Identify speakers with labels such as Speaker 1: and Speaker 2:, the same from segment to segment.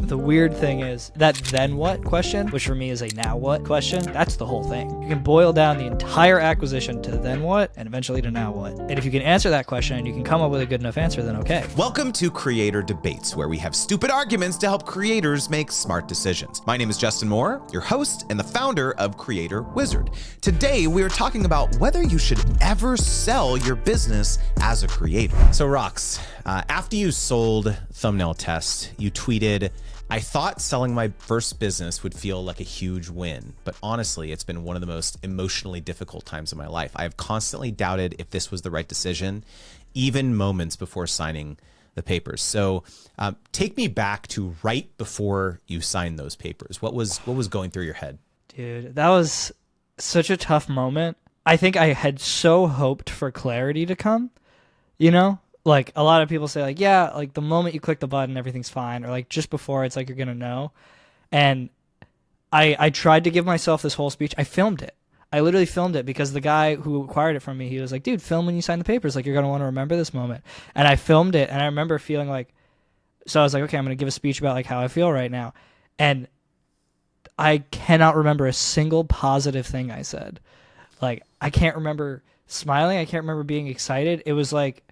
Speaker 1: The weird thing is that then what question, which for me is a now what question, that's the whole thing. You can boil down the entire acquisition to then what and eventually to now what. And if you can answer that question and you can come up with a good enough answer, then okay.
Speaker 2: Welcome to Creator Debates, where we have stupid arguments to help creators make smart decisions. My name is Justin Moore, your host and the founder of Creator Wizard. Today, we are talking about whether you should ever sell your business as a creator. So Rox, after you sold Thumbnail Test, you tweeted, "I thought selling my first business would feel like a huge win, but honestly, it's been one of the most emotionally difficult times of my life. I have constantly doubted if this was the right decision, even moments before signing the papers." So take me back to right before you signed those papers. What was going through your head?
Speaker 1: Dude, that was such a tough moment. I think I had so hoped for clarity to come, you know? Like, a lot of people say, like, yeah, like, the moment you click the button, everything's fine. Or, like, just before, it's like you're going to know. And I tried to give myself this whole speech. I filmed it. I literally filmed it because the guy who acquired it from me, he was like, dude, film when you sign the papers. Like, you're going to want to remember this moment. And I filmed it, and I remember feeling like, so I was like, okay, I'm going to give a speech about, like, how I feel right now. And I cannot remember a single positive thing I said. Like, I can't remember smiling. I can't remember being excited. It was like,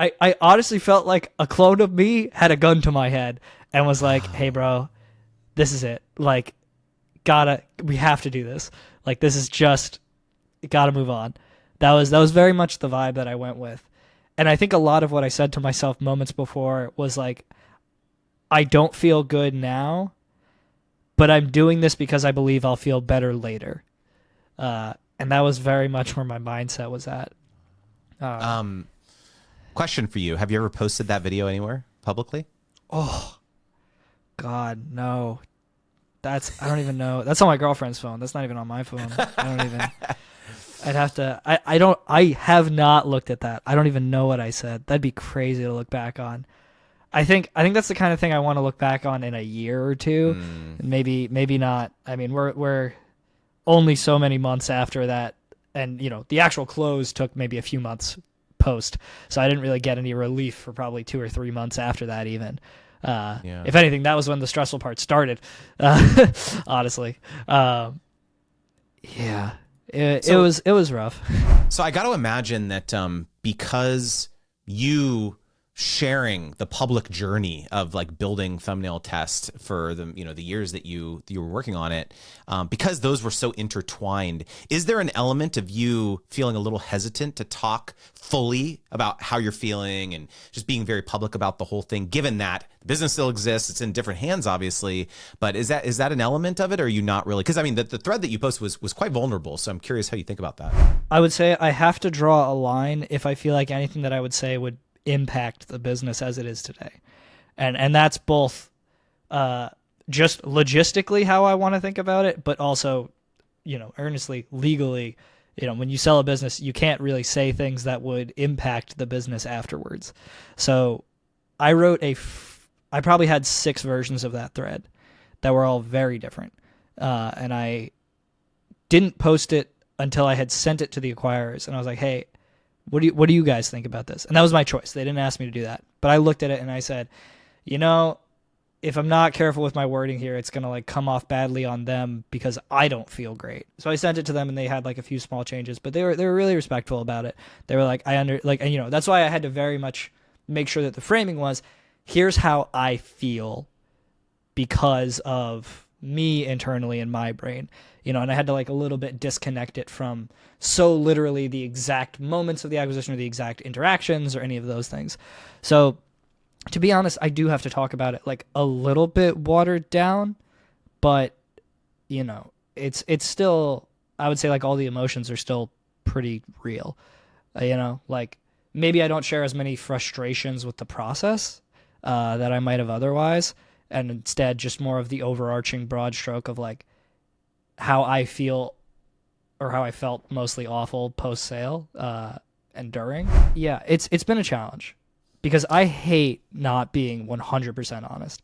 Speaker 1: I honestly felt like a clone of me had a gun to my head and was like, hey, bro, this is it. Like, we have to do this. Like, this is just, gotta move on. That was very much the vibe that I went with. And I think a lot of what I said to myself moments before was like, I don't feel good now, but I'm doing this because I believe I'll feel better later. And that was very much where my mindset was at.
Speaker 2: Question for you. Have you ever posted that video anywhere publicly?
Speaker 1: Oh, God, no. I don't even know. That's on my girlfriend's phone. That's not even on my phone. I have not looked at that. I don't even know what I said. That'd be crazy to look back on. I think that's the kind of thing I want to look back on in a year or two. Maybe not. I mean, we're only so many months after that. And, you know, the actual close took maybe a few months post, so I didn't really get any relief for probably 2 or 3 months after that even. If anything, that was when the stressful part started, honestly. It was rough.
Speaker 2: So I got to imagine that because you sharing the public journey of like building Thumbnail Test for the years that you were working on it, because those were so intertwined, is there an element of you feeling a little hesitant to talk fully about how you're feeling and just being very public about the whole thing, given that the business still exists, it's in different hands obviously, but is that an element of it, or are you not really? Because I mean the thread that you posted was quite vulnerable, so I'm curious how you think about that.
Speaker 1: I would say I have to draw a line if I feel like anything that I would say would impact the business as it is today, and that's both just logistically how I want to think about it, but also, you know, earnestly, legally, you know, when you sell a business, you can't really say things that would impact the business afterwards. So I I probably had 6 versions of that thread that were all very different, and I didn't post it until I had sent it to the acquirers, and I was like, hey, what do you guys think about this? And that was my choice. They didn't ask me to do that. But I looked at it and I said, you know, if I'm not careful with my wording here, it's going to like come off badly on them because I don't feel great. So I sent it to them and they had like a few small changes, but they were really respectful about it. They were like, and you know, that's why I had to very much make sure that the framing was, here's how I feel because of me internally in my brain, you know, and I had to like a little bit disconnect it from so literally the exact moments of the acquisition or the exact interactions or any of those things. So to be honest, I do have to talk about it like a little bit watered down, but you know, it's still, I would say like all the emotions are still pretty real, you know, like maybe I don't share as many frustrations with the process that I might have otherwise, and instead just more of the overarching broad stroke of like how I feel or how I felt mostly awful post-sale and during. Yeah, it's been a challenge because I hate not being 100% honest.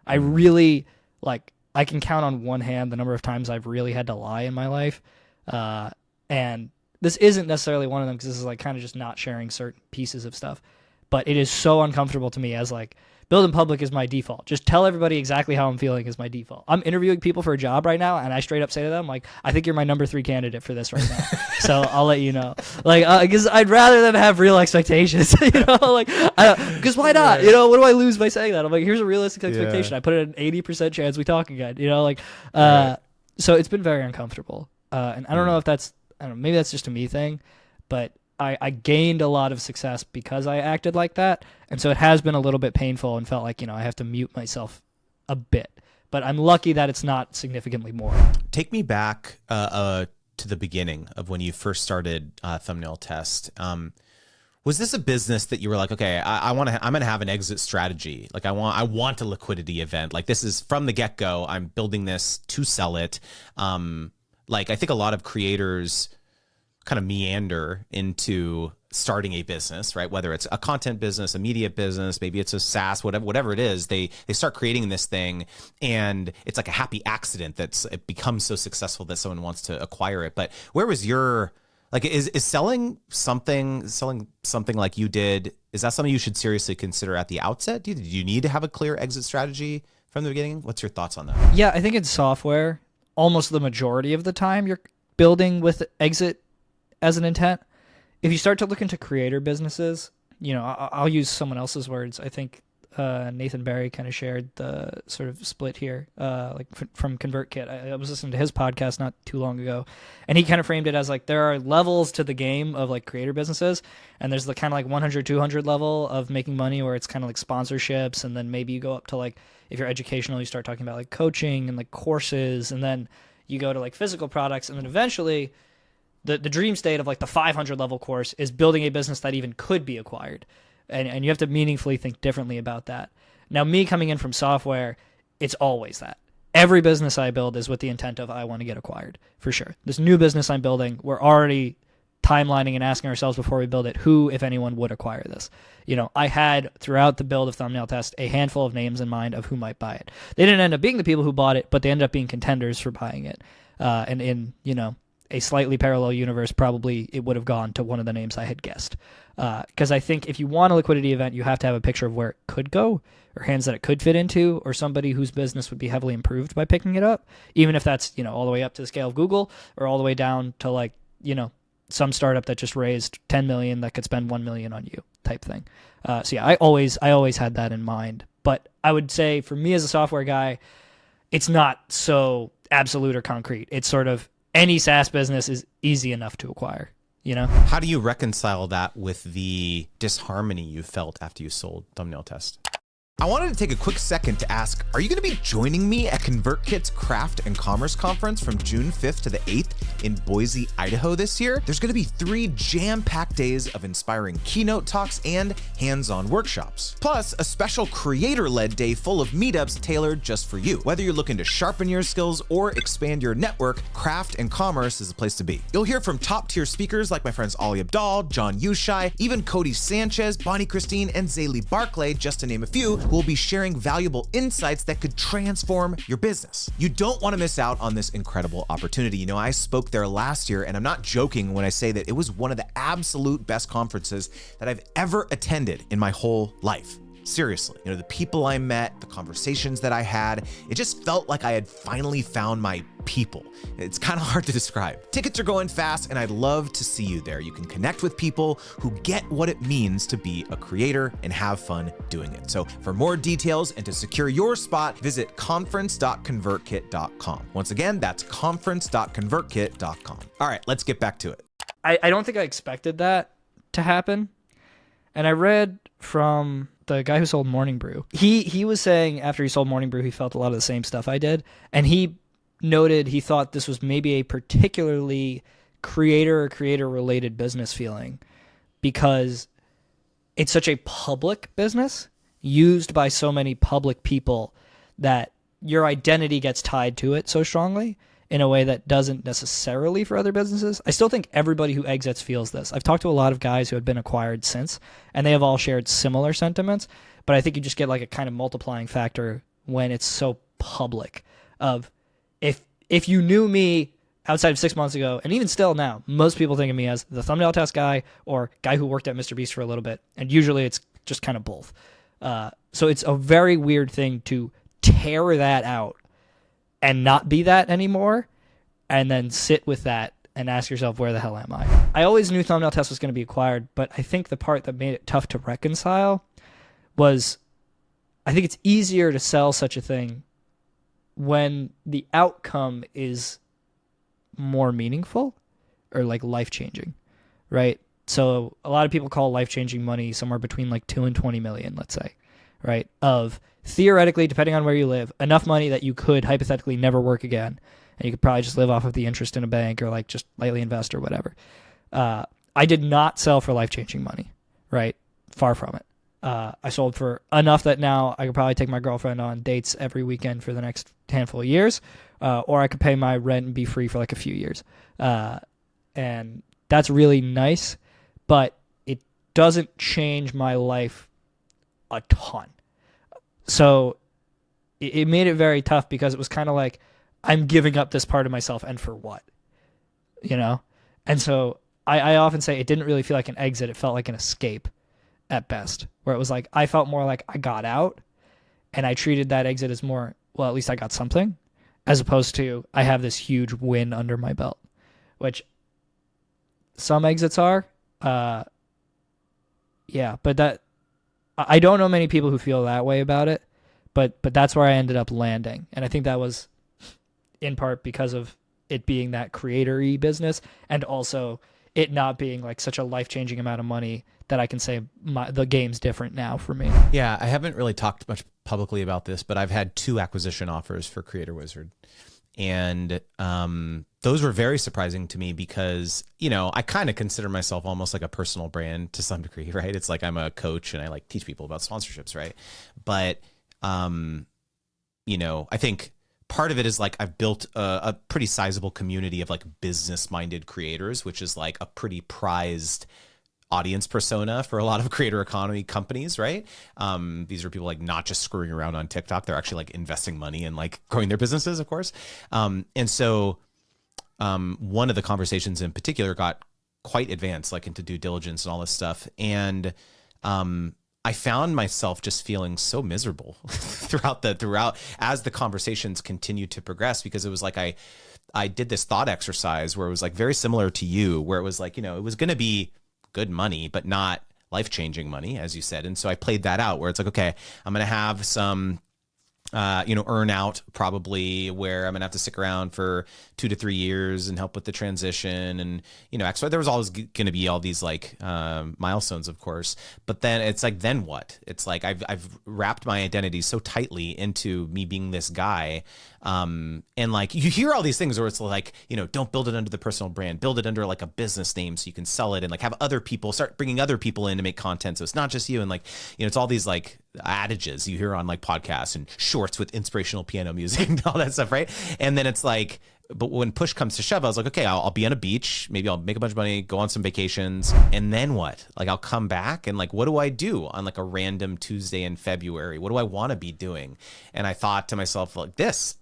Speaker 1: I really, like, I can count on one hand the number of times I've really had to lie in my life. And this isn't necessarily one of them because this is like kind of just not sharing certain pieces of stuff. But it is so uncomfortable to me as like build in public is my default. Just tell everybody exactly how I'm feeling is my default. I'm interviewing people for a job right now, and I straight up say to them, like, I think you're my number 3 candidate for this right now. So I'll let you know. Like, because I'd rather them have real expectations, like, because why not? What do I lose by saying that? I'm like, here's a realistic expectation. I put it at an 80% chance we talk again, so it's been very uncomfortable. And I don't know if maybe that's just a me thing, but I gained a lot of success because I acted like that. And so it has been a little bit painful and felt like, I have to mute myself a bit. But I'm lucky that it's not significantly more.
Speaker 2: Take me back to the beginning of when you first started Thumbnail Test. Was this a business that you were like, okay, I'm going to have an exit strategy. Like I want a liquidity event. Like this is from the get-go. I'm building this to sell it. I think a lot of creators kind of meander into starting a business, right? Whether it's a content business, a media business, maybe it's a SaaS, whatever it is, they start creating this thing and it's like a happy accident it becomes so successful that someone wants to acquire it. But where was your, like, is selling something like you did, is that something you should seriously consider at the outset? Do you need to have a clear exit strategy from the beginning? What's your thoughts on that?
Speaker 1: Yeah, I think in software, almost the majority of the time you're building with exit as an intent. If you start to look into creator businesses, I'll use someone else's words. I think Nathan Barry kind of shared the sort of split here, from ConvertKit. I was listening to his podcast not too long ago, and he kind of framed it as like there are levels to the game of like creator businesses, and there's the kind of like 100, 200 level of making money where it's kind of like sponsorships, and then maybe you go up to like, if you're educational, you start talking about like coaching and like courses, and then you go to like physical products, and then eventually the dream state of like the 500 level course is building a business that even could be acquired. And you have to meaningfully think differently about that. Now, me coming in from software, it's always that. Every business I build is with the intent of I want to get acquired, for sure. This new business I'm building, we're already timelining and asking ourselves before we build it, who, if anyone, would acquire this. I had, throughout the build of Thumbnail Test, a handful of names in mind of who might buy it. They didn't end up being the people who bought it, but they ended up being contenders for buying it. And in, a slightly parallel universe, probably it would have gone to one of the names I had guessed. Because I think if you want a liquidity event, you have to have a picture of where it could go, or hands that it could fit into, or somebody whose business would be heavily improved by picking it up, even if that's, all the way up to the scale of Google, or all the way down to like, some startup that just raised 10 million that could spend 1 million on you type thing. So yeah, I always had that in mind. But I would say for me as a software guy, it's not so absolute or concrete. It's sort of, any SaaS business is easy enough to acquire,
Speaker 2: How do you reconcile that with the disharmony you felt after you sold Thumbnail Test? I wanted to take a quick second to ask, are you going to be joining me at ConvertKit's Craft and Commerce Conference from June 5th to the 8th in Boise, Idaho this year? There's going to be 3 jam-packed days of inspiring keynote talks and hands-on workshops. Plus, a special creator-led day full of meetups tailored just for you. Whether you're looking to sharpen your skills or expand your network, Craft and Commerce is the place to be. You'll hear from top-tier speakers like my friends Ali Abdal, John Yushai, even Cody Sanchez, Bonnie Christine, and Zaylee Barclay, just to name a few, who will be sharing valuable insights that could transform your business. You don't want to miss out on this incredible opportunity. I spoke there last year, and I'm not joking when I say that it was one of the absolute best conferences that I've ever attended in my whole life. Seriously, the people I met, the conversations that I had, it just felt like I had finally found my people. It's kind of hard to describe. Tickets are going fast, and I'd love to see you there. You can connect with people who get what it means to be a creator and have fun doing it. So for more details and to secure your spot, visit conference.convertkit.com. Once again, that's conference.convertkit.com. All right, let's get back to it.
Speaker 1: I don't think I expected that to happen. And I read from the guy who sold Morning Brew. He was saying after he sold Morning Brew, he felt a lot of the same stuff I did. And he noted he thought this was maybe a particularly creator-related business feeling because it's such a public business used by so many public people that your identity gets tied to it so strongly in a way that doesn't necessarily for other businesses. I still think everybody who exits feels this. I've talked to a lot of guys who have been acquired since, and they have all shared similar sentiments, but I think you just get like a kind of multiplying factor when it's so public of if you knew me outside of 6 months ago, and even still now, most people think of me as the Thumbnail Test guy or guy who worked at Mr. Beast for a little bit, and usually it's just kind of both. So it's a very weird thing to tear that out and not be that anymore, and then sit with that and ask yourself, where the hell am I? I always knew Thumbnail Test was going to be acquired, but I think the part that made it tough to reconcile was, I think it's easier to sell such a thing when the outcome is more meaningful or like life-changing, right? So a lot of people call life-changing money somewhere between like 2 and 20 million, let's say, right? Of theoretically, depending on where you live, enough money that you could hypothetically never work again, and you could probably just live off of the interest in a bank or like just lightly invest or whatever. I did not sell for life-changing money, right? Far from it. I sold for enough that now I could probably take my girlfriend on dates every weekend for the next handful of years, or I could pay my rent and be free for like a few years. And that's really nice, but it doesn't change my life a ton. So it made it very tough because it was kind of like, I'm giving up this part of myself, and for what? You know? And so I often say it didn't really feel like an exit. It felt like an escape at best, where it was like, I felt more like I got out, and I treated that exit as more, well, at least I got something, as opposed to I have this huge win under my belt, which some exits are. Yeah, but that, I don't know many people who feel that way about it, but that's where I ended up landing. And I think that was in part because of it being that creator-y business, and also it not being like such a life-changing amount of money that I can say the game's different now for me.
Speaker 2: Yeah, I haven't really talked much publicly about this, but I've had 2 acquisition offers for Creator Wizard. And those were very surprising to me because, you know, I kind of consider myself almost like a personal brand to some degree, right? It's like I'm a coach and I like teach people about sponsorships, right? But, you know, I think part of it is like I've built a pretty sizable community of like business-minded creators, which is like a pretty prized audience persona for a lot of creator economy companies, right? These are people like not just screwing around on TikTok. They're actually like investing money and like growing their businesses, of course. And so one of the conversations in particular got quite advanced, like into due diligence and all this stuff. And I found myself just feeling so miserable throughout as the conversations continued to progress, because it was like I did this thought exercise where it was like very similar to you, where it was like, you know, it was going to be good money, but not life-changing money, as you said. And so I played that out where it's like, okay, I'm going to have some, you know, earn out probably, where I'm going to have to stick around for 2 to 3 years and help with the transition. And, you know, there was always going to be all these like milestones, of course, but then it's like, then what? It's like, I've wrapped my identity so tightly into me being this guy. And like, you hear all these things where it's like, you know, don't build it under the personal brand, build it under like a business name so you can sell it, and like have other people start bringing other people in to make content. So it's not just you. And like, you know, it's all these like adages you hear on like podcasts and shorts with inspirational piano music and all that stuff. Right. And then it's like, but when push comes to shove, I was like, okay, I'll be on a beach. Maybe I'll make a bunch of money, go on some vacations. And then what? Like, I'll come back and like, what do I do on like a random Tuesday in February? What do I want to be doing? And I thought to myself, like, this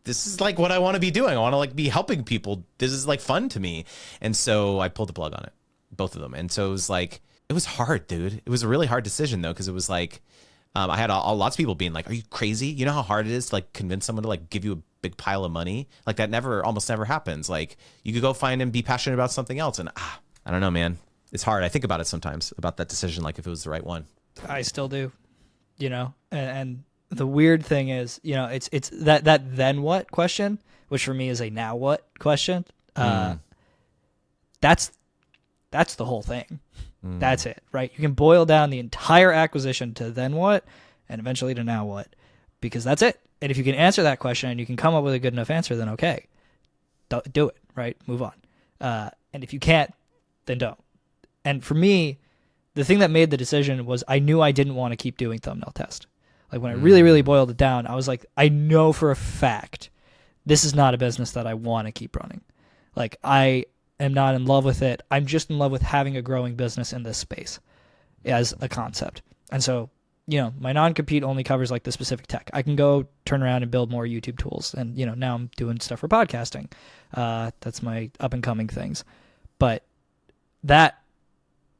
Speaker 2: is like what I want to be doing. I want to like be helping people. This is like fun to me. And so I pulled the plug on it, both of them. And so it was like, it was hard, dude. It was a really hard decision though, because it was like, I had lots of people being like, are you crazy? You know how hard it is to like convince someone to like give you a big pile of money? Like that almost never happens. Like you could go find and be passionate about something else. And I don't know, man. It's hard. I think about it sometimes, about that decision, like if it was the right one.
Speaker 1: I still do, you know, and the weird thing is, you know, it's that then what question, which for me is a now what question. That's the whole thing. That's it, right? You can boil down the entire acquisition to then what, and eventually to now what, because that's it. And if you can answer that question and you can come up with a good enough answer, then okay, do it, right? Move on. And if you can't, then don't. And for me, the thing that made the decision was I knew I didn't want to keep doing Thumbnail Test. Like when I really, really boiled it down, I was like, I know for a fact this is not a business that I want to keep running. Like I am not in love with it. I'm just in love with having a growing business in this space as a concept. And so, you know, my non-compete only covers like the specific tech. I can go turn around and build more YouTube tools. And, you know, now I'm doing stuff for podcasting. That's my up and coming things. But that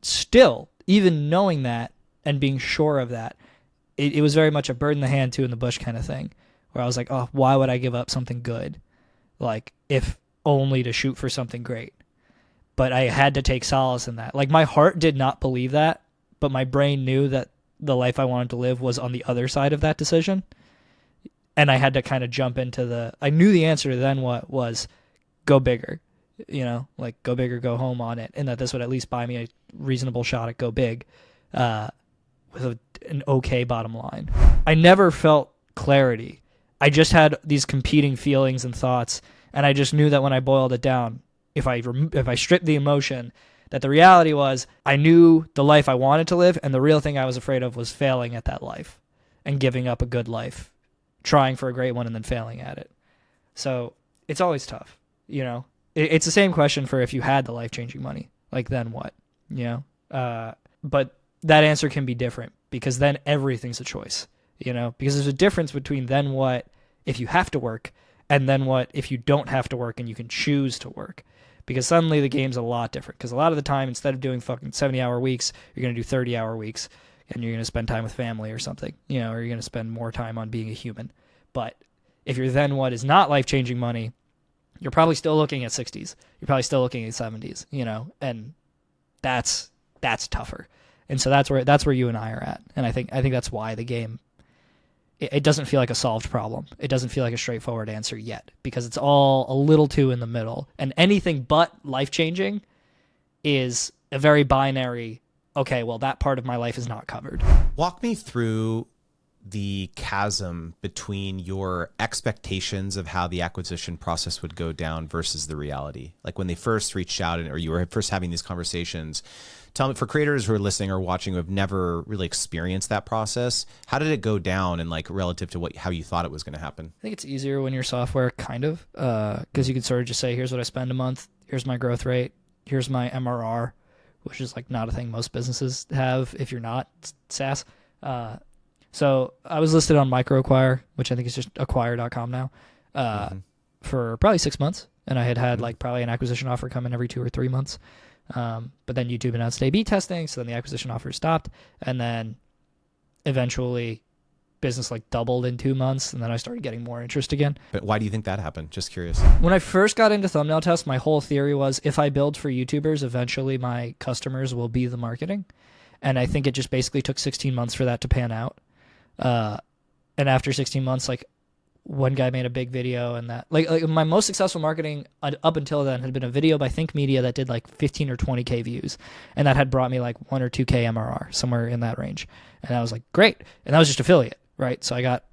Speaker 1: still, even knowing that and being sure of that, it was very much a bird in the hand, two in the bush kind of thing, where I was like, oh, why would I give up something good? Like, if only to shoot for something great. But I had to take solace in that. Like, my heart did not believe that, but my brain knew that the life I wanted to live was on the other side of that decision. And I had to kind of jump into I knew the answer to then what was go bigger, like go big or go home on it. And that this would at least buy me a reasonable shot at go big, with an okay bottom line. I never felt clarity. I just had these competing feelings and thoughts. And I just knew that when I boiled it down, if I stripped the emotion, that the reality was I knew the life I wanted to live, and the real thing I was afraid of was failing at that life and giving up a good life, trying for a great one and then failing at it. So it's always tough, It's the same question for if you had the life-changing money, like then what, But that answer can be different because then everything's a choice, because there's a difference between then what if you have to work and then what if you don't have to work and you can choose to work. Because suddenly the game's a lot different. Because a lot of the time, instead of doing fucking 70-hour weeks, you're going to do 30-hour weeks, and you're going to spend time with family or something, or you're going to spend more time on being a human. But if you're then what is not life-changing money, you're probably still looking at 60s. You're probably still looking at 70s, and that's tougher. And so that's where you and I are at. And I think that's why the game, it doesn't feel like a solved problem. It doesn't feel like a straightforward answer yet because it's all a little too in the middle. And anything but life-changing is a very binary, okay, well, that part of my life is not covered.
Speaker 2: Walk me through the chasm between your expectations of how the acquisition process would go down versus the reality. Like when they first reached out or you were first having these conversations, tell me, for creators who are listening or watching who have never really experienced that process, how did it go down and like relative to how you thought it was going to happen?
Speaker 1: I think it's easier when you're software, kind of, because you can sort of just say, here's what I spend a month, here's my growth rate, here's my MRR, which is like not a thing most businesses have if you're not SaaS. So I was listed on MicroAcquire, which I think is just acquire.com now, for probably 6 months. And I had like probably an acquisition offer come in every 2 or 3 months. But then YouTube announced A/B testing, so then the acquisition offer stopped. And then eventually business like doubled in 2 months, and then I started getting more interest again.
Speaker 2: But why do you think that happened? Just curious.
Speaker 1: When I first got into thumbnail tests, my whole theory was if I build for YouTubers, eventually my customers will be the marketing. And I think it just basically took 16 months for that to pan out. And after 16 months, like one guy made a big video and that like my most successful marketing up until then had been a video by Think Media that did like 15 or 20K views. And that had brought me like 1 or 2K MRR, somewhere in that range. And I was like, great. And that was just affiliate, right? So I got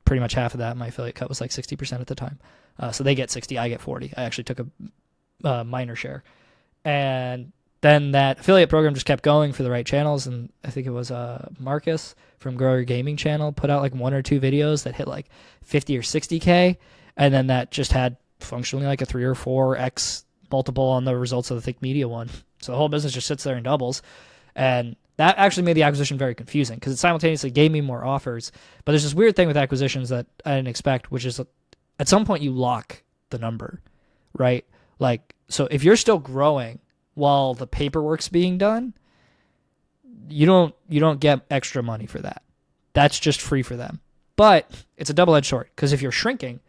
Speaker 1: pretty much half of that. My affiliate cut was like 60% at the time. So they get 60, I get 40. I actually took a minor share. And then that affiliate program just kept going for the right channels, and I think it was Marcus from Grow Your Gaming channel put out like 1 or 2 videos that hit like 50 or 60K, and then that just had functionally like a 3 or 4x multiple on the results of the Think Media one. So the whole business just sits there and doubles, and that actually made the acquisition very confusing because it simultaneously gave me more offers. But there's this weird thing with acquisitions that I didn't expect, which is at some point you lock the number, right? Like, so if you're still growing while the paperwork's being done, you don't get extra money for that. That's just free for them. But it's a double-edged sword because if you're shrinking,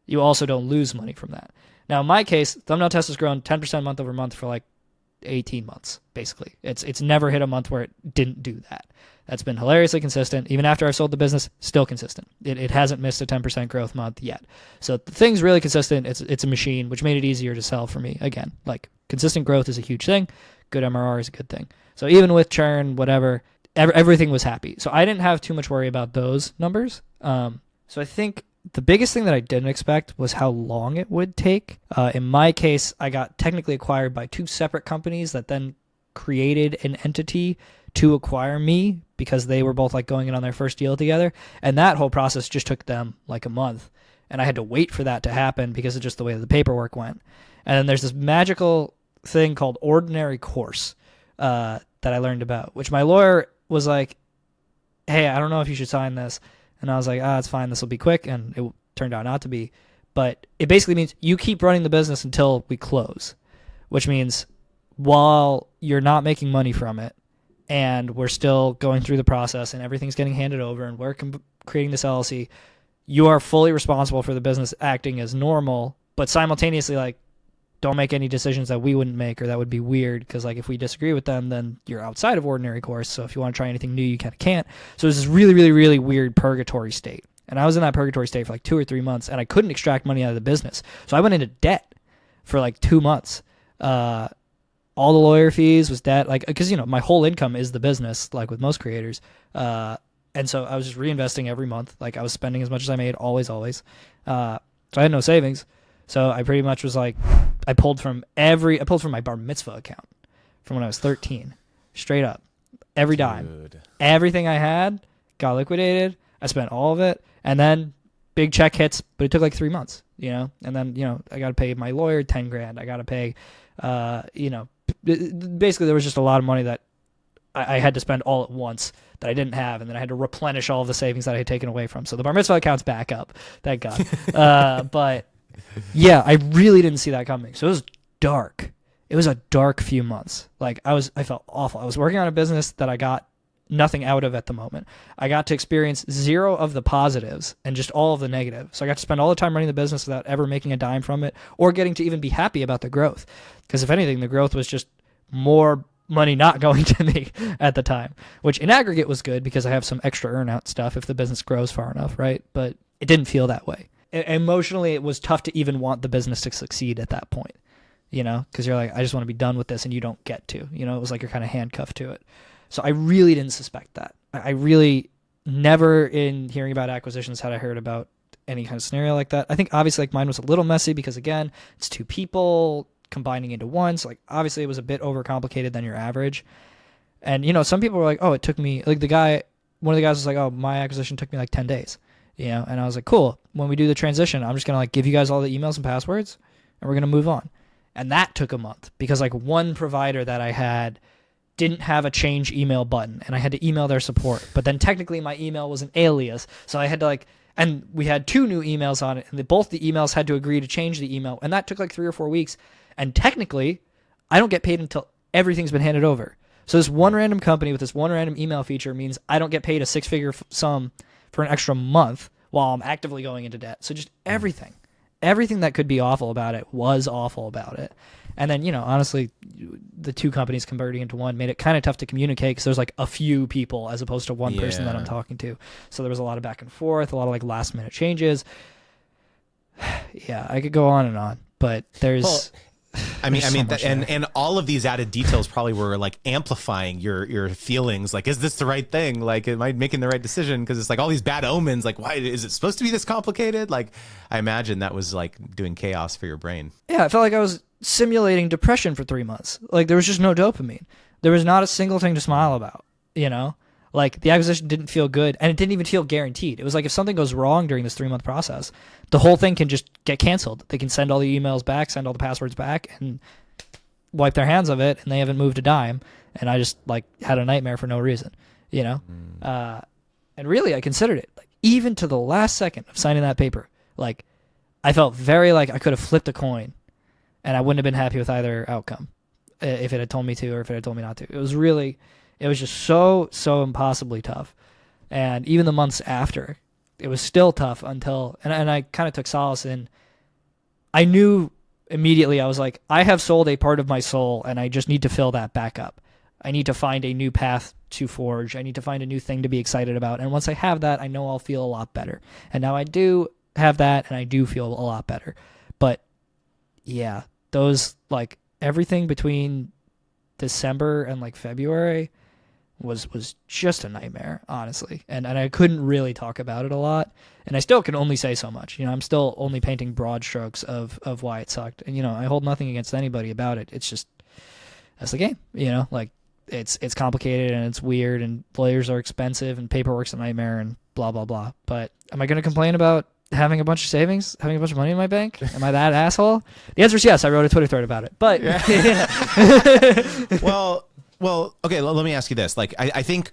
Speaker 1: you also don't lose money from that. Now, in my case, Thumbnail Test has grown 10% month over month for like 18 months, basically. It's never hit a month where it didn't do that. That's been hilariously consistent. Even after I've sold the business, still consistent. It hasn't missed a 10% growth month yet. So the thing's really consistent. It's a machine, which made it easier to sell for me. Again, like consistent growth is a huge thing. Good MRR is a good thing. So even with churn, whatever, everything was happy. So I didn't have too much worry about those numbers. So I think the biggest thing that I didn't expect was how long it would take. In my case, I got technically acquired by 2 separate companies that then created an entity to acquire me because they were both like going in on their first deal together. And that whole process just took them like a month. And I had to wait for that to happen because of just the way the paperwork went. And then there's this magical thing called ordinary course that I learned about, which my lawyer was like, hey, I don't know if you should sign this. And I was like, it's fine. This will be quick. And it turned out not to be. But it basically means you keep running the business until we close, which means while you're not making money from it, and we're still going through the process and everything's getting handed over and we're creating this LLC, you are fully responsible for the business acting as normal, but simultaneously, like, don't make any decisions that we wouldn't make or that would be weird, because like if we disagree with them, then you're outside of ordinary course. So if you want to try anything new, you kind of can't. So it's this really, really, really weird purgatory state. And I was in that purgatory state for like 2 or 3 months, and I couldn't extract money out of the business. So I went into debt for like 2 months. All the lawyer fees was debt, like, because, you know, my whole income is the business, like with most creators. And so I was just reinvesting every month. Like I was spending as much as I made, always. So I had no savings. So I pretty much was like, I pulled from my bar mitzvah account from when I was 13, straight up, every dime, everything I had got liquidated. I spent all of it, and then big check hits, but it took like 3 months, you know. And then, you know, I got to pay my lawyer $10,000. I got to pay, you know, basically there was just a lot of money that I had to spend all at once that I didn't have, and then I had to replenish all of the savings that I had taken away from. So the bar mitzvah account's back up, thank God. But yeah, I really didn't see that coming. So it was dark. It was a dark few months. Like I felt awful. I was working on a business that I got nothing out of at the moment. I got to experience zero of the positives and just all of the negatives. So I got to spend all the time running the business without ever making a dime from it or getting to even be happy about the growth. Because if anything, the growth was just more money not going to me at the time, which in aggregate was good because I have some extra earn out stuff if the business grows far enough, right? But it didn't feel that way. Emotionally, it was tough to even want the business to succeed at that point, you know, because you're like, I just want to be done with this, and you don't get to, you know, it was like you're kind of handcuffed to it. So I really didn't suspect that. I really never in hearing about acquisitions had I heard about any kind of scenario like that. I think obviously like mine was a little messy because, again, it's 2 people combining into one. So like obviously it was a bit overcomplicated than your average. And, you know, some people were like, oh, it took me, like one of the guys was like, oh, my acquisition took me like 10 days. You know, and I was like, cool, when we do the transition, I'm just going to like give you guys all the emails and passwords and we're going to move on. And that took a month because like one provider that I had didn't have a change email button and I had to email their support. But then technically my email was an alias. So I had to like, and we had 2 new emails on it, and both the emails had to agree to change the email. And that took like 3 or 4 weeks. And technically I don't get paid until everything's been handed over. So this one random company with this one random email feature means I don't get paid a 6-figure sum for an extra month while I'm actively going into debt. So just everything that could be awful about it was awful about it. And then, you know, honestly, the 2 companies converting into one made it kind of tough to communicate because there's like a few people as opposed to one person that I'm talking to. So there was a lot of back and forth, a lot of like last minute changes. Yeah, I could go on and on, but there's...
Speaker 2: and all of these added details probably were like amplifying your feelings. Like, is this the right thing? Like, am I making the right decision? Because it's like all these bad omens. Like, why is it supposed to be this complicated? Like, I imagine that was like doing chaos for your brain.
Speaker 1: Yeah, I felt like I was simulating depression for 3 months. Like, there was just no dopamine. There was not a single thing to smile about, you know? Like, the acquisition didn't feel good, and it didn't even feel guaranteed. It was like if something goes wrong during this 3-month process, the whole thing can just get canceled. They can send all the emails back, send all the passwords back, and wipe their hands of it, and they haven't moved a dime. And I just, like, had a nightmare for no reason, you know? And really, I considered it. Like, even to the last second of signing that paper, like, I felt very like I could have flipped a coin, and I wouldn't have been happy with either outcome if it had told me to or if it had told me not to. It was just so impossibly tough. And even the months after, it was still tough until, and I kind of took solace in, I knew immediately, I was like, I have sold a part of my soul and I just need to fill that back up. I need to find a new path to forge. I need to find a new thing to be excited about. And once I have that, I know I'll feel a lot better. And now I do have that and I do feel a lot better. But yeah, those, like, everything between December and like February was just a nightmare, honestly. And I couldn't really talk about it a lot. And I still can only say so much. You know, I'm still only painting broad strokes of why it sucked. And, you know, I hold nothing against anybody about it. It's just, that's the game, you know, like it's complicated and it's weird and lawyers are expensive and paperwork's a nightmare and blah, blah, blah. But am I going to complain about having a bunch of savings, having a bunch of money in my bank? Am I that asshole? The answer is yes. I wrote a Twitter thread about it. But
Speaker 2: Well, okay, let me ask you this. Like, I think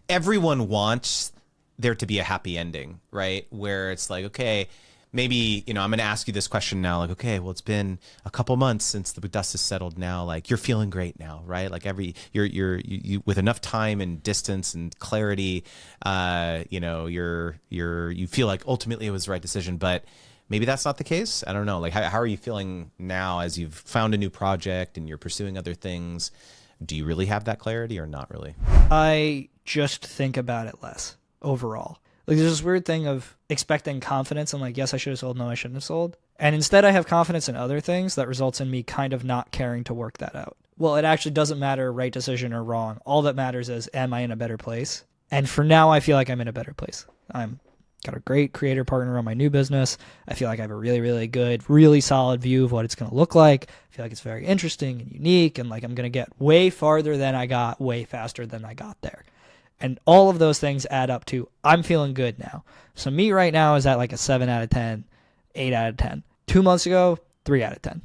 Speaker 2: everyone wants there to be a happy ending, right? Where it's like, okay, maybe, I'm going to ask you this question now, like, okay, well, it's been a couple months since the dust has settled now. Like, you're feeling great now, right? Like you with enough time and distance and clarity, you feel like ultimately it was the right decision, but maybe that's not the case. I don't know. Like, how are you feeling now as you've found a new project and you're pursuing other things? Do you really have that clarity or not really?
Speaker 1: I just think about it less overall. Like, there's this weird thing of expecting confidence and like, yes, I should have sold, no, I shouldn't have sold. And instead I have confidence in other things that results in me kind of not caring to work that out. Well, it actually doesn't matter right decision or wrong. All that matters is, am I in a better place? And for now, I feel like I'm in a better place. I'm got a great creator partner on my new business. I feel like I have a really, really good, really solid view of what it's going to look like. I feel like it's very interesting and unique, and like I'm going to get way farther than I got, way faster than I got there. And all of those things add up to, I'm feeling good now. So me right now is at like a 7 out of 10, 8 out of 10. 2 months ago, 3 out of 10,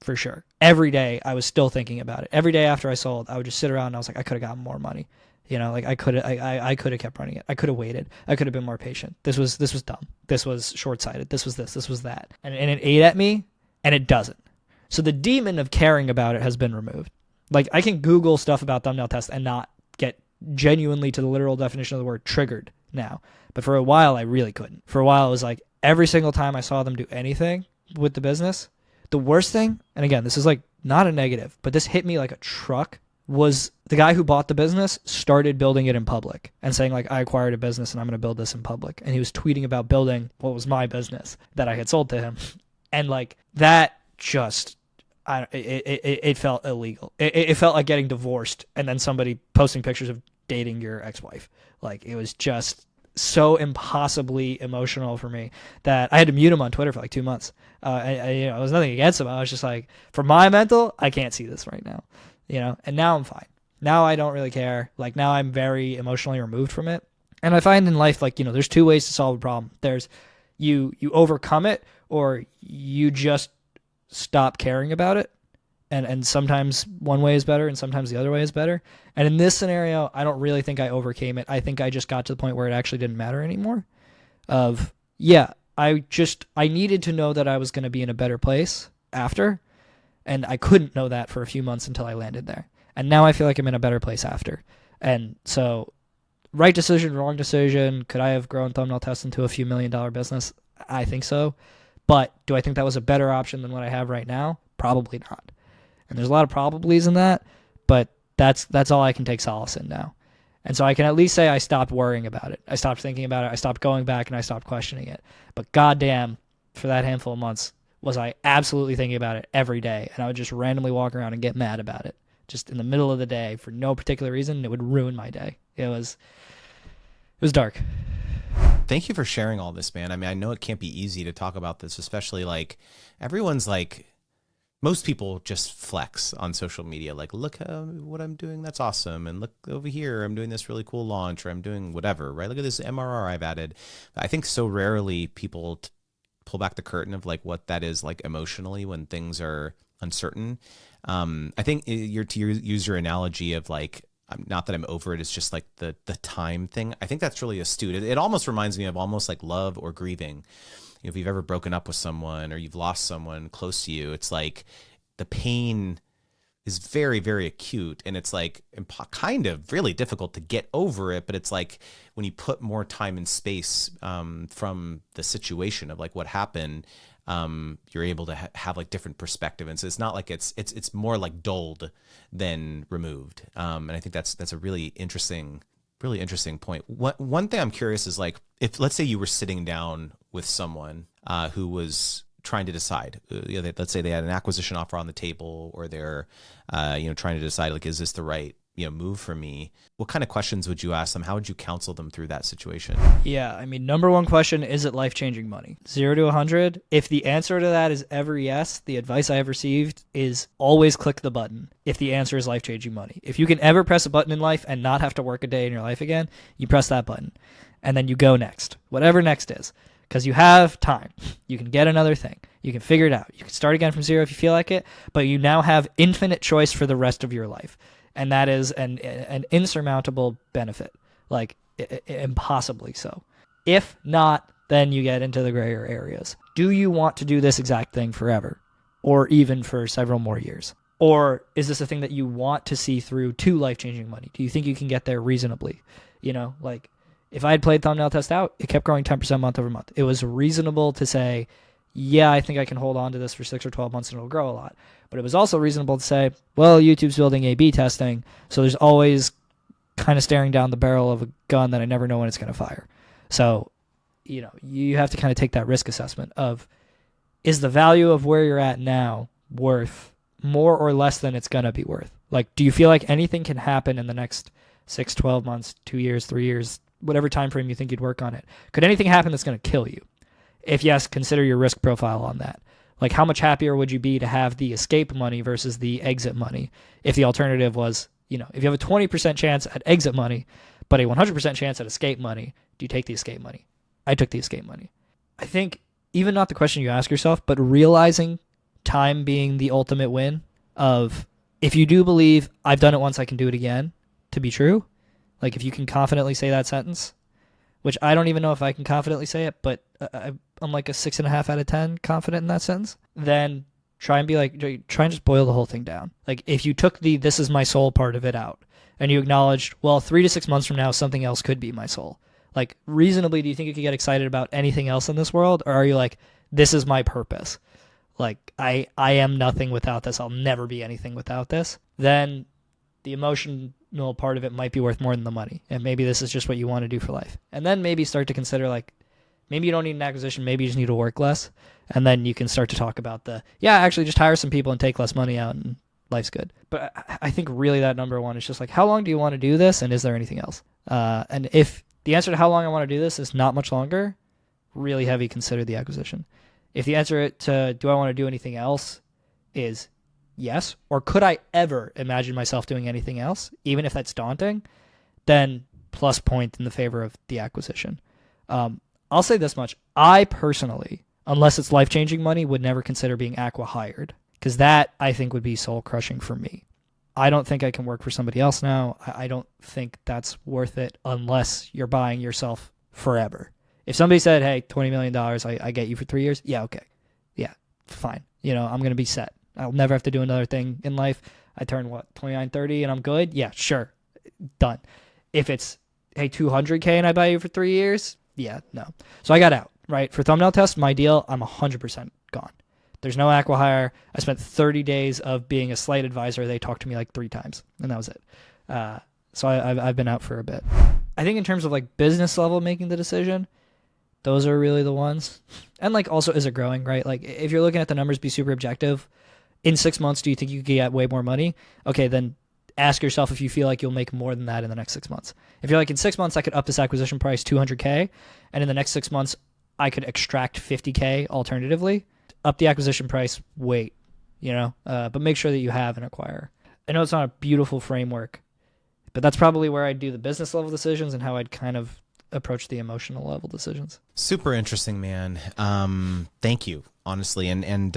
Speaker 1: for sure. Every day I was still thinking about it. Every day after I sold, I would just sit around and I was like, I could have gotten more money. Like I could have kept running it. I could have waited. I could have been more patient. This was dumb. This was short-sighted. This was this. This was that. And it ate at me, and it doesn't. So the demon of caring about it has been removed. Like, I can Google stuff about thumbnail tests and not get genuinely, to the literal definition of the word, triggered now. But for a while, I really couldn't. For a while, it was like every single time I saw them do anything with the business, the worst thing, and again, this is like not a negative, but this hit me like a truck, was the guy who bought the business started building it in public and saying like, I acquired a business and I'm going to build this in public. And he was tweeting about building what was my business that I had sold to him. And like that just, it felt illegal. It felt like getting divorced and then somebody posting pictures of dating your ex-wife. Like, it was just so impossibly emotional for me that I had to mute him on Twitter for like 2 months. It was nothing against him. I was just like, for my mental, I can't see this right now. And now I'm fine. Now I don't really care. Like, now I'm very emotionally removed from it. And I find in life, like, there's 2 ways to solve a problem. There's you overcome it, or you just stop caring about it. And sometimes one way is better and sometimes the other way is better. And in this scenario, I don't really think I overcame it. I think I just got to the point where it actually didn't matter anymore. I needed to know that I was going to be in a better place after. And I couldn't know that for a few months until I landed there. And now I feel like I'm in a better place after. And so, right decision, wrong decision. Could I have grown thumbnail tests into a few $1 million business? I think so. But do I think that was a better option than what I have right now? Probably not. And there's a lot of probablys in that, but that's all I can take solace in now. And so I can at least say I stopped worrying about it. I stopped thinking about it. I stopped going back, and I stopped questioning it. But goddamn, for that handful of months, was I absolutely thinking about it every day. And I would just randomly walk around and get mad about it, just in the middle of the day for no particular reason. It would ruin my day. It was dark.
Speaker 2: Thank you for sharing all this, man. I mean, I know it can't be easy to talk about this, especially like everyone's like, most people just flex on social media. Like, look what I'm doing. That's awesome. And look over here, I'm doing this really cool launch, or I'm doing whatever, right? Look at this MRR I've added. I think so rarely people pull back the curtain of like what that is like emotionally when things are uncertain. I think to use your analogy of like, not that I'm over it, it's just like the time thing. I think that's really astute. It almost reminds me of almost like love or grieving. If you've ever broken up with someone or you've lost someone close to you, it's like the pain is very, very acute, and it's like kind of really difficult to get over it. But it's like when you put more time and space from the situation of like what happened, you're able to have like different perspective. And so it's not like it's more like dulled than removed. And I think that's a really interesting point. One thing I'm curious is like, if let's say you were sitting down with someone who was trying to decide, let's say they had an acquisition offer on the table, or they're trying to decide like, is this the right move for me? What kind of questions would you ask them? How would you counsel them through that situation?
Speaker 1: Yeah, I mean, number one question, is it life-changing money? 0 to 100. If the answer to that is ever yes, the advice I have received is always click the button if the answer is life-changing money. If you can ever press a button in life and not have to work a day in your life again, you press that button. And then you go next, whatever next is. Because you have time. You can get another thing. You can figure it out. You can start again from 0 if you feel like it, but you now have infinite choice for the rest of your life. And that is an insurmountable benefit, like impossibly so. If not, then you get into the grayer areas. do you want to do this exact thing forever or even for several more years? Or is this a thing that you want to see through to life-changing money? Do you think you can get there reasonably? You know, like if I had played Thumbnail Test out, it kept growing 10% month over month. It was reasonable to say, yeah, I think I can hold on to this for 6 or 12 months and it'll grow a lot. But it was also reasonable to say, well, YouTube's building A/B testing, so there's always kind of staring down the barrel of a gun that I never know when it's going to fire. So, you know, you have to kind of take that risk assessment of, is the value of where you're at now worth more or less than it's going to be worth? Like, do you feel like anything can happen in the next 6, 12 months, 2 years, 3 years, whatever time frame you think you'd work on it? Could anything happen that's going to kill you? If yes, consider your risk profile on that. Like, how much happier would you be to have the escape money versus the exit money if the alternative was, you know, if you have a 20% chance at exit money, but a 100% chance at escape money, do you take the escape money? I took the escape money. I think even not the question you ask yourself, but realizing time being the ultimate win of, if you do believe I've done it once, I can do it again, to be true, like if you can confidently say that sentence, which I don't even know if I can confidently say it, but I'm like a 6.5 out of 10 confident in that sentence, then try and just boil the whole thing down. Like if you took the "this is my soul" part of it out and you acknowledged, well, 3 to 6 months from now, something else could be my soul. Like, reasonably, do you think you could get excited about anything else in this world? Or are you like, this is my purpose? Like, I am nothing without this. I'll never be anything without this. Then the emotional part of it might be worth more than the money. And maybe this is just what you want to do for life. And then maybe start to consider, like, maybe you don't need an acquisition. Maybe you just need to work less. And then you can start to talk about actually just hire some people and take less money out and life's good. But I think really that number one is just like, how long do you want to do this? And is there anything else? And if the answer to how long I want to do this is not much longer, really heavy, consider the acquisition. If the answer to do I want to do anything else is yes, or could I ever imagine myself doing anything else, even if that's daunting, then plus point in the favor of the acquisition. I'll say this much. I personally, unless it's life-changing money, would never consider being acqui-hired, because that, I think, would be soul-crushing for me. I don't think I can work for somebody else now. I don't think that's worth it unless you're buying yourself forever. If somebody said, hey, $20 million, I get you for 3 years, yeah, okay. Yeah, fine. You know, I'm going to be set. I'll never have to do another thing in life. I turn, 29, 30, and I'm good? Yeah, sure. Done. If it's, hey, $200K and I buy you for 3 years, yeah, no. So I got out, right? For Thumbnail Test, my deal, I'm 100% gone. There's no acqui-hire. I spent 30 days of being a slight advisor. They talked to me like 3 times, and that was it. So I've been out for a bit. I think in terms of like business level making the decision, those are really the ones. And like also, is it growing, right? Like if you're looking at the numbers, be super objective. In 6 months, do you think you could get way more money? Okay, then ask yourself if you feel like you'll make more than that in the next 6 months. If you're like, in 6 months, I could up this acquisition price $200K, and in the next 6 months, I could extract $50K alternatively, up the acquisition price, wait, but make sure that you have an acquirer. I know it's not a beautiful framework, but that's probably where I'd do the business level decisions and how I'd kind of approach the emotional level decisions.
Speaker 2: Super interesting, man. Thank you, honestly. And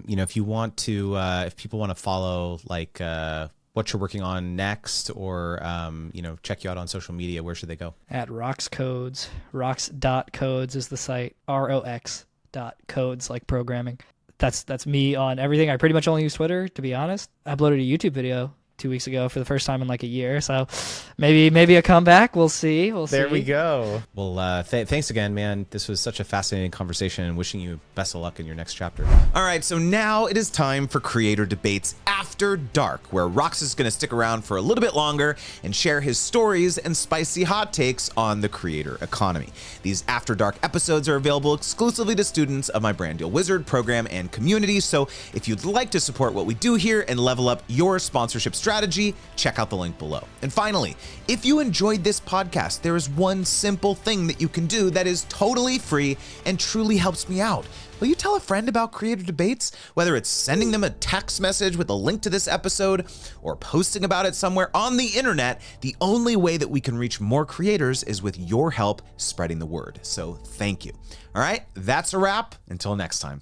Speaker 2: if you want to, if people want to follow like what you're working on next, or check you out on social media, where should they go? At
Speaker 1: Rox Codes. Rox.codes is the site. ROX.codes, like programming. That's me on everything. I pretty much only use Twitter, to be honest. I uploaded a YouTube video 2 weeks ago for the first time in like a year, so maybe a comeback. We'll see.
Speaker 2: There we go. Well, thanks again, man. This was such a fascinating conversation, and wishing you best of luck in your next chapter. All right, so now it is time for Creator Debates After Dark, where Rox is going to stick around for a little bit longer and share his stories and spicy hot takes on the creator economy. These After Dark episodes are available exclusively to students of my Brand Deal Wizard program and community, so if you'd like to support what we do here and level up your sponsorship strategy, check out the link below. And finally, if you enjoyed this podcast, there is one simple thing that you can do that is totally free and truly helps me out. Will you tell a friend about Creator Debates? Whether it's sending them a text message with a link to this episode or posting about it somewhere on the internet, the only way that we can reach more creators is with your help spreading the word. So thank you. All right, that's a wrap. Until next time.